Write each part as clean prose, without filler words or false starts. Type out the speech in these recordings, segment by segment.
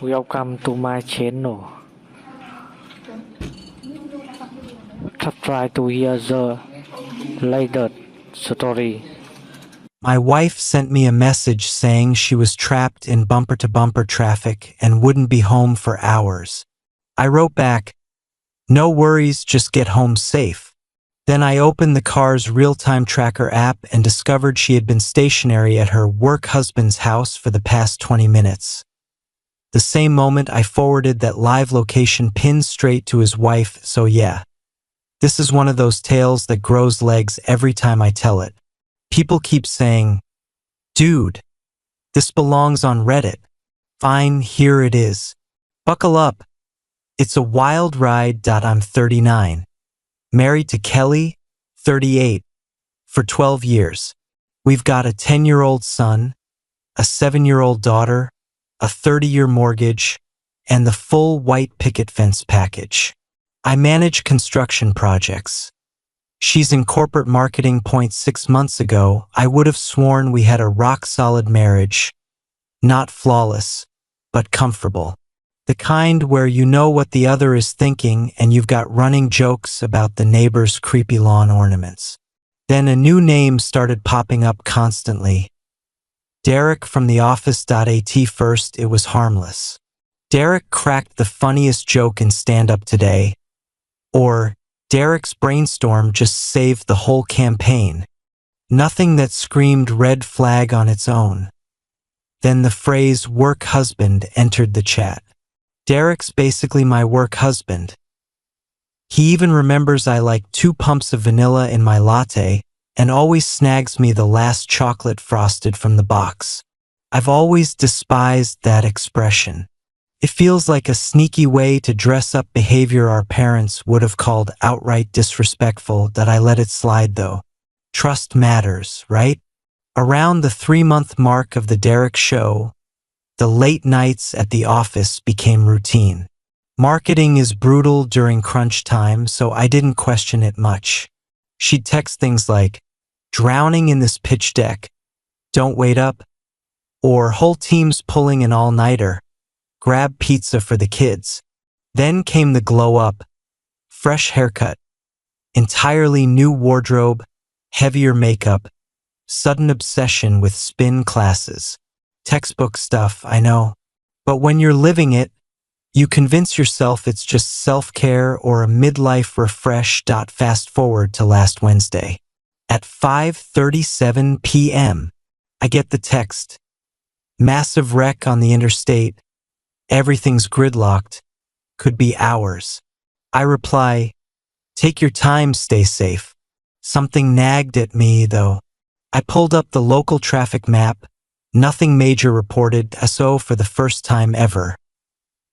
Welcome to my channel. Try to hear the latest story. My wife sent me a message saying she was trapped in bumper-to-bumper traffic and wouldn't be home for hours. I wrote back, "No worries, just get home safe." Then I opened the car's real-time tracker app and discovered she had been stationary at her work husband's house for the past 20 minutes. The same moment I forwarded that live location pinned straight to his wife, so yeah. This is one of those tales that grows legs every time I tell it. People keep saying, "Dude, this belongs on Reddit." Fine, here it is. Buckle up. It's a wild ride. I'm 39. Married to Qley, 38, for 12 years. We've got a 10-year-old son, a 7-year-old daughter, a 30-year mortgage, and the full white picket fence package. I manage construction projects. She's in corporate marketing. 6 months ago, I would have sworn we had a rock-solid marriage. Not flawless, but comfortable. The kind where you know what the other is thinking and you've got running jokes about the neighbor's creepy lawn ornaments. Then a new name started popping up constantly. Derek from the office. At first, it was harmless. Derek cracked the funniest joke in stand-up today. Or, Derek's brainstorm just saved the whole campaign. Nothing that screamed red flag on its own. Then the phrase work husband entered the chat. Derek's basically my work husband. He even remembers I like 2 pumps of vanilla in my latte and always snags me the last chocolate frosted from the box. I've always despised that expression. It feels like a sneaky way to dress up behavior our parents would have called outright disrespectful. I let it slide though. Trust matters, right? Around the 3-month mark of the Derek show, the late nights at the office became routine. Marketing is brutal during crunch time, so I didn't question it much. She'd text things like, "Drowning in this pitch deck, don't wait up," or "Whole team's pulling an all-nighter, grab pizza for the kids." Then came the glow up, fresh haircut, entirely new wardrobe, heavier makeup, sudden obsession with spin classes. Textbook stuff, I know. But when you're living it, you convince yourself it's just self-care or a midlife refresh. Fast forward to last Wednesday. At 5:37 p.m., I get the text. Massive wreck on the interstate. Everything's gridlocked. Could be hours. I reply, "Take your time, stay safe." Something nagged at me, though. I pulled up the local traffic map. Nothing major reported, so for the first time ever.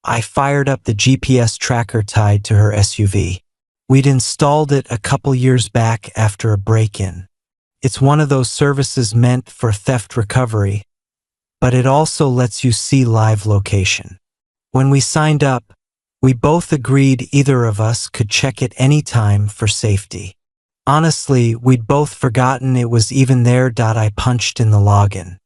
I fired up the GPS tracker tied to her SUV. We'd installed it a couple years back after a break-in. It's one of those services meant for theft recovery, but it also lets you see live location. When we signed up, we both agreed either of us could check it anytime for safety. Honestly, we'd both forgotten it was even there. I punched in the login.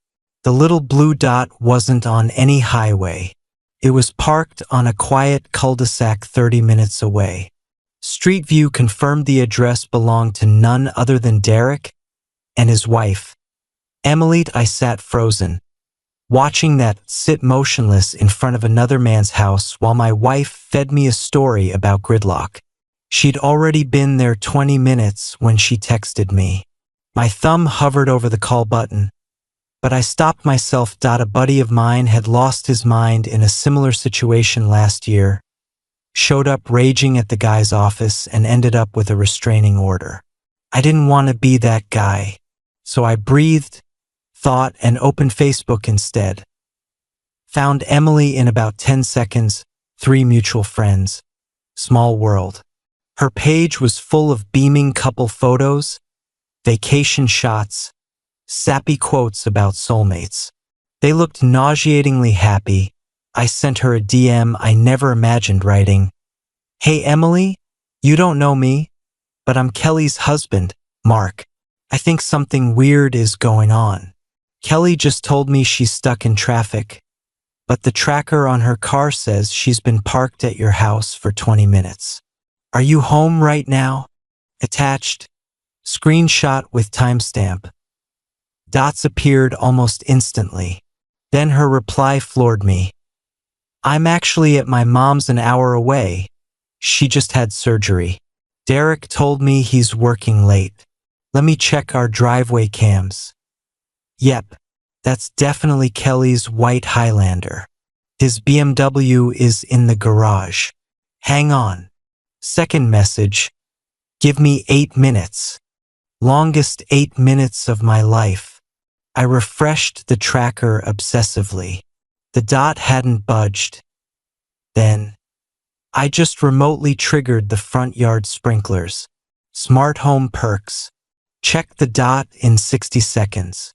The little blue dot wasn't on any highway. It was parked on a quiet cul-de-sac 30 minutes away. Street View confirmed the address belonged to none other than Derek and his wife, Emily. I sat frozen, watching that sit motionless in front of another man's house while my wife fed me a story about gridlock. She'd already been there 20 minutes when she texted me. My thumb hovered over the call button, but I stopped myself. A buddy of mine had lost his mind in a similar situation last year, showed up raging at the guy's office and ended up with a restraining order. I didn't want to be that guy, so I breathed, thought, and opened Facebook instead. Found Emily in about 10 seconds, 3 mutual friends. Small world. Her page was full of beaming couple photos, vacation shots, sappy quotes about soulmates. They looked nauseatingly happy. I sent her a DM I never imagined writing. "Hey Emily, you don't know me, but I'm Kelly's husband, Mark. I think something weird is going on. Qley just told me she's stuck in traffic. but the tracker on her car says she's been parked at your house for 20 minutes. Are you home right now? Attached. Screenshot with timestamp. Dots appeared almost instantly. Then her reply floored me. I'm actually at my mom's an hour away. She just had surgery. Derek told me he's working late. Let me check our driveway cams. Yep, that's definitely Kelly's white Highlander. His BMW is in the garage. Hang on. Second message. Give me 8 minutes. Longest 8 minutes of my life. I refreshed the tracker obsessively. The dot hadn't budged. Then, I just remotely triggered the front yard sprinklers. Smart home perks. Check the dot in 60 seconds.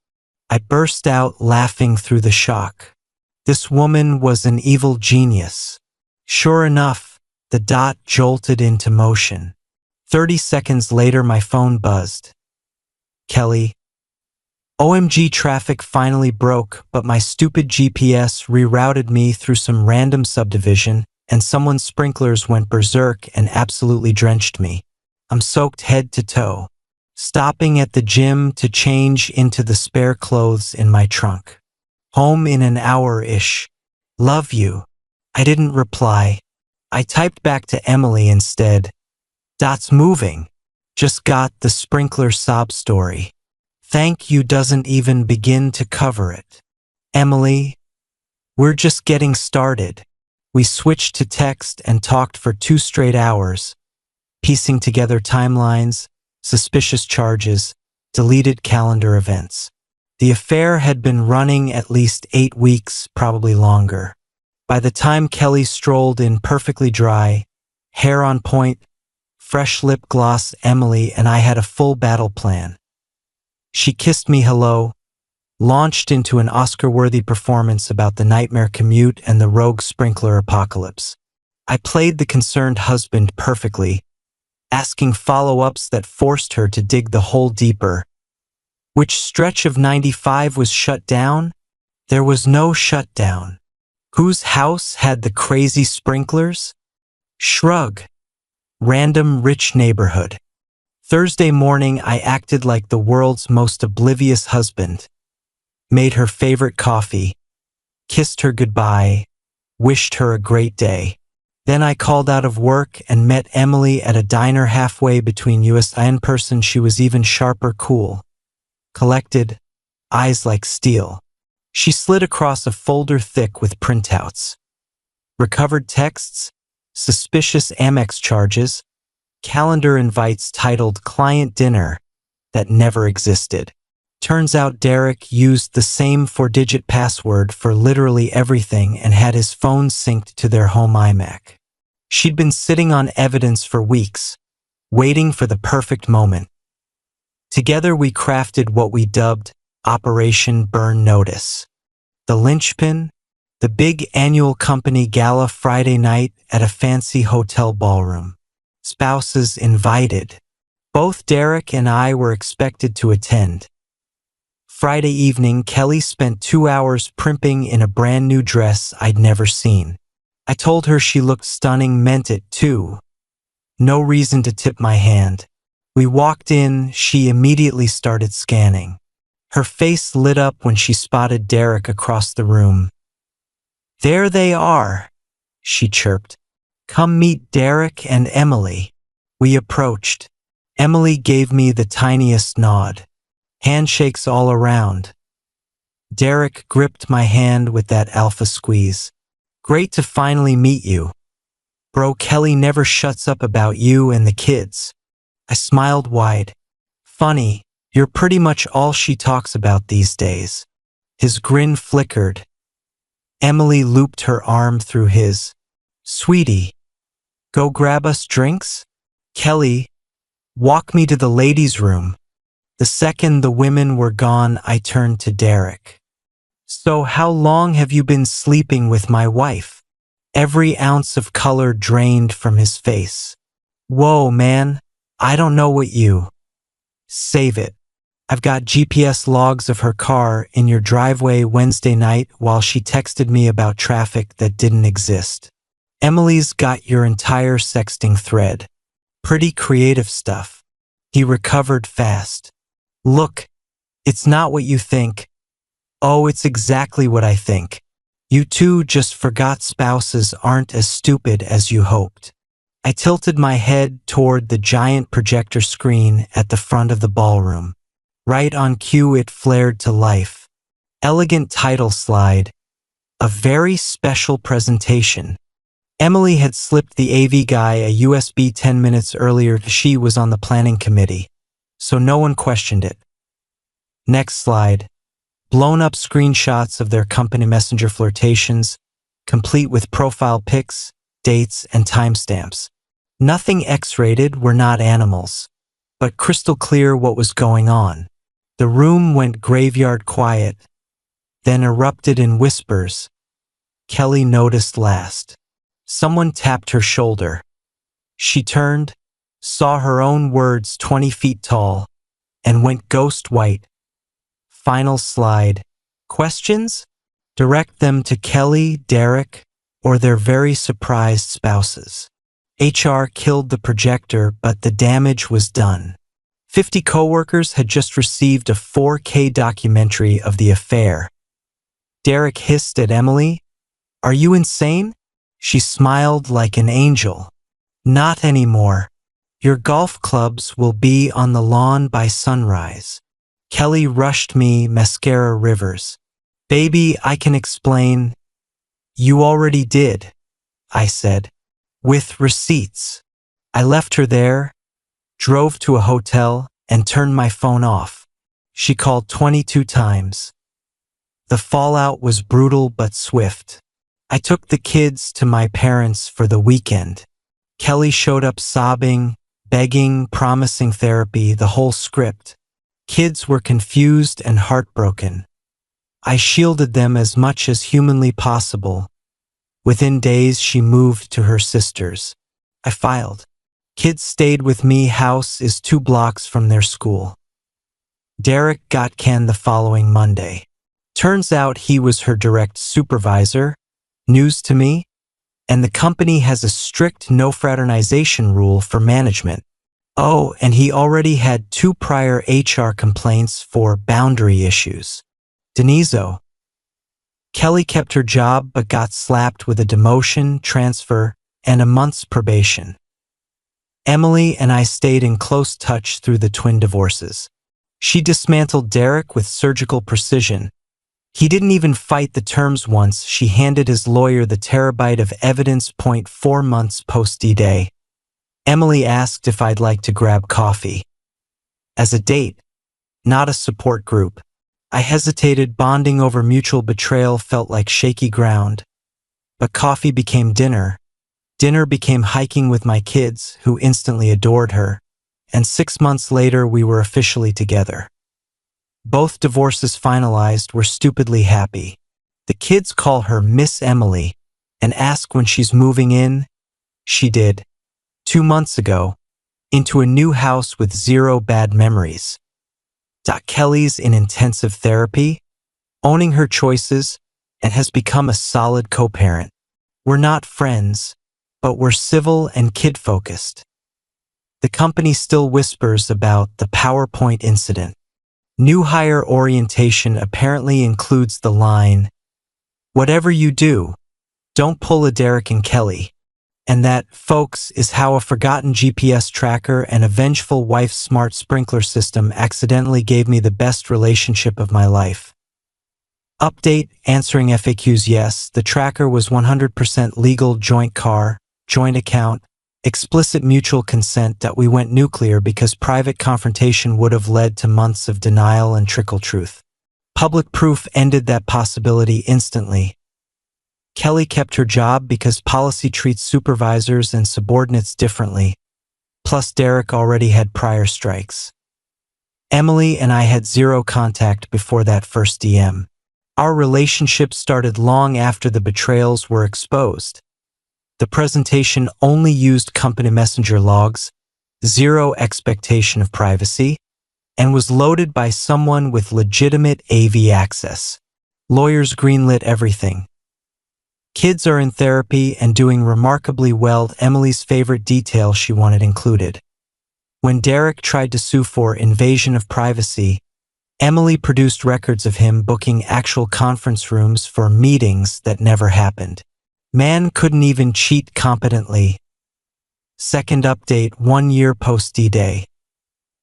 I burst out laughing through the shock. This woman was an evil genius. Sure enough, the dot jolted into motion. 30 seconds later, my phone buzzed. Kelly. OMG, traffic finally broke, but my stupid GPS rerouted me through some random subdivision, and someone's sprinklers went berserk and absolutely drenched me. I'm soaked head to toe. Stopping at the gym to change into the spare clothes in my trunk. Home in an hour-ish. Love you. I didn't reply. I typed back to Emily instead. Dot's moving. Just got the sprinkler sob story. Thank you doesn't even begin to cover it. Emily, we're just getting started. We switched to text and talked for 2 straight hours, piecing together timelines, suspicious charges, deleted calendar events. The affair had been running at least 8 weeks, probably longer. By the time Kelly strolled in perfectly dry, hair on point, fresh lip gloss, Emily and I had a full battle plan. She kissed me hello, launched into an Oscar-worthy performance about the nightmare commute and the rogue sprinkler apocalypse. I played the concerned husband perfectly, asking follow-ups that forced her to dig the hole deeper. Which stretch of 95 was shut down? There was no shutdown. Whose house had the crazy sprinklers? Shrug. Random rich neighborhood. Thursday morning, I acted like the world's most oblivious husband. Made her favorite coffee, kissed her goodbye, wished her a great day. Then I called out of work and met Emily at a diner halfway between us. In person, she was even sharper, cool. Collected, eyes like steel. She slid across a folder thick with printouts. Recovered texts, suspicious Amex charges, calendar invites titled Client Dinner that never existed. Turns out Derek used the same 4-digit password for literally everything and had his phone synced to their home iMac. She'd been sitting on evidence for weeks, waiting for the perfect moment. Together we crafted what we dubbed Operation Burn Notice. The linchpin, the big annual company gala Friday night at a fancy hotel ballroom. Spouses invited. Both Derek and I were expected to attend. Friday evening, Kelly spent 2 hours primping in a brand new dress I'd never seen. I told her she looked stunning, meant it too. No reason to tip my hand. We walked in, she immediately started scanning. Her face lit up when she spotted Derek across the room. There they are, she chirped. Come meet Derek and Emily. We approached. Emily gave me the tiniest nod. Handshakes all around. Derek gripped my hand with that alpha squeeze. Great to finally meet you. Bro, Kelly never shuts up about you and the kids. I smiled wide. Funny, you're pretty much all she talks about these days. His grin flickered. Emily looped her arm through his. Sweetie, go grab us drinks? Kelly, walk me to the ladies' room. The second the women were gone, I turned to Derek. So how long have you been sleeping with my wife? Every ounce of color drained from his face. Whoa, man, I don't know what you. Save it. I've got GPS logs of her car in your driveway Wednesday night while she texted me about traffic that didn't exist. Emily's got your entire sexting thread. Pretty creative stuff. He recovered fast. Look, it's not what you think. Oh, it's exactly what I think. You two just forgot spouses aren't as stupid as you hoped. I tilted my head toward the giant projector screen at the front of the ballroom. Right on cue, it flared to life. Elegant title slide. A very special presentation. Emily had slipped the AV guy a USB 10 minutes earlier. She was on the planning committee, so no one questioned it. Next slide. Blown up screenshots of their company messenger flirtations, complete with profile pics, dates, and timestamps. Nothing X-rated, we're not animals, but crystal clear what was going on. The room went graveyard quiet, then erupted in whispers. Qley noticed last. Someone tapped her shoulder. She turned, saw her own words 20 feet tall, and went ghost white. Final slide. Questions? Direct them to Qley, Derek, or their very surprised spouses. HR killed the projector, but the damage was done. 50 coworkers had just received a 4K documentary of the affair. Derek hissed at Emily, "Are you insane?" She smiled like an angel. "Not anymore. Your golf clubs will be on the lawn by sunrise." Qley rushed me, mascara rivers. "Baby, I can explain." "You already did," I said, "with receipts." I left her there, drove to a hotel, and turned my phone off. She called 22 times. The fallout was brutal but swift. I took the kids to my parents for the weekend. Qley showed up sobbing, begging, promising therapy, the whole script. Kids were confused and heartbroken. I shielded them as much as humanly possible. Within days, she moved to her sister's. I filed. Kids stayed with me. House is 2 blocks from their school. Derek got canned the following Monday. Turns out he was her direct supervisor. News to me. And the company has a strict no fraternization rule for management. Oh, and he already had 2 prior HR complaints for boundary issues. Denizo. Qley kept her job but got slapped with a demotion, transfer, and a month's probation. Emily and I stayed in close touch through the twin divorces. She dismantled Derek with surgical precision. He didn't even fight the terms once. She handed his lawyer the terabyte of evidence. 4 months post D-Day. Emily asked if I'd like to grab coffee. As a date, not a support group. I hesitated. Bonding over mutual betrayal felt like shaky ground. But coffee became dinner. Dinner became hiking with my kids, who instantly adored her. And 6 months later, we were officially together. Both divorces finalized. We're stupidly happy. The kids call her Miss Emily and ask when she's moving in. She did. 2 months ago, into a new house with 0 bad memories. Qley's in intensive therapy, owning her choices, and has become a solid co-parent. We're not friends, but we're civil and kid-focused. The company still whispers about the PowerPoint incident. New hire orientation apparently includes the line, "Whatever you do, don't pull a Derek and Qley." And that, folks, is how a forgotten GPS tracker and a vengeful wife's smart sprinkler system accidentally gave me the best relationship of my life. Update, answering FAQs. Yes, the tracker was 100% legal. Joint car, joint account, explicit mutual consent that we went nuclear because private confrontation would have led to months of denial and trickle truth. Public proof ended that possibility instantly. Qley kept her job because policy treats supervisors and subordinates differently. Plus, Derek already had prior strikes. Emily and I had 0 contact before that first DM. Our relationship started long after the betrayals were exposed. The presentation only used company messenger logs, 0 expectation of privacy, and was loaded by someone with legitimate AV access. Lawyers greenlit everything. Kids are in therapy and doing remarkably well. Emily's favorite detail she wanted included. When Derek tried to sue for invasion of privacy, Emily produced records of him booking actual conference rooms for meetings that never happened. Man couldn't even cheat competently. Second update 1 year post D-Day.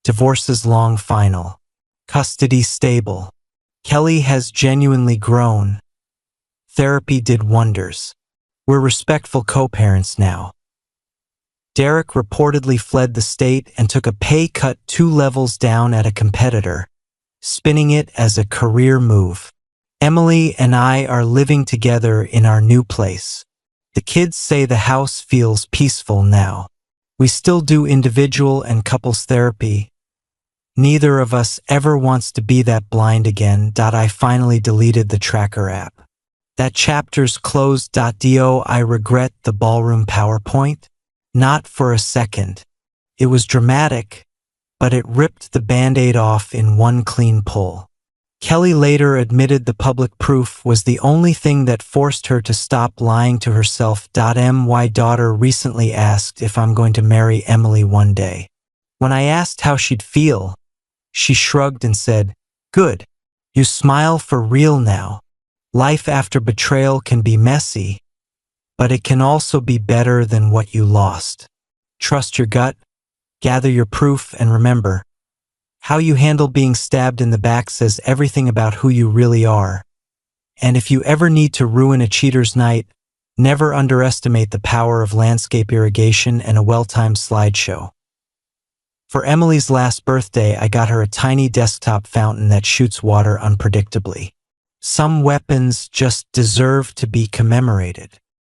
Divorces long final. Custody stable. Qley has genuinely grown. Therapy did wonders. We're respectful co-parents now. Derek reportedly fled the state and took a pay cut 2 levels down at a competitor, spinning it as a career move. Emily and I are living together in our new place. The kids say the house feels peaceful now. We still do individual and couples therapy. Neither of us ever wants to be that blind again. I finally deleted the tracker app. That chapter's closed. Do I regret the ballroom PowerPoint? Not for a second. It was dramatic, but it ripped the Band-Aid off in one clean pull. Qley later admitted the public proof was the only thing that forced her to stop lying to herself. My daughter recently asked if I'm going to marry Emily one day. When I asked how she'd feel, she shrugged and said, "Good. You smile for real now. Life after betrayal can be messy, but it can also be better than what you lost. Trust your gut, gather your proof, and remember, how you handle being stabbed in the back says everything about who you really are. And if you ever need to ruin a cheater's night, never underestimate the power of landscape irrigation and a well-timed slideshow." For Emily's last birthday, I got her a tiny desktop fountain that shoots water unpredictably. Some weapons just deserve to be commemorated.